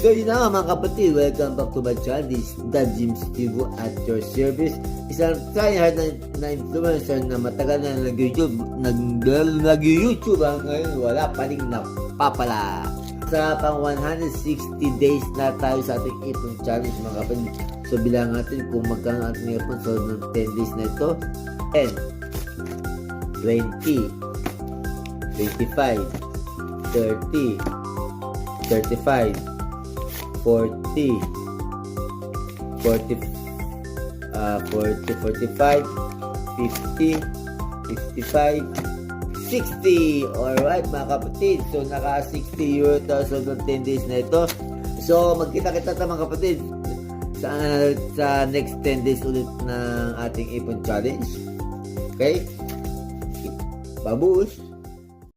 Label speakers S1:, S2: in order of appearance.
S1: So yun na nga mga kapatid, welcome back to my channel. This is The James Tivo at your service. Isang tryhard na influencer na matagal na nag-YouTube ngayon wala pa rin napapala. Sa pang 160 days na tayo sa ating ipon challenge mga kapatid. So bilang natin kung magkano ating ipon so ng 10 days na ito. 10, 20, 25, 30, 35, 40, 45, 50, 55, 60. Alright mga kapatid. So naka 60 euro so ng 10 days na ito. So magkita-kita mga kapatid sa next 10 days ulit ng ating ipon challenge. Okay? Babush!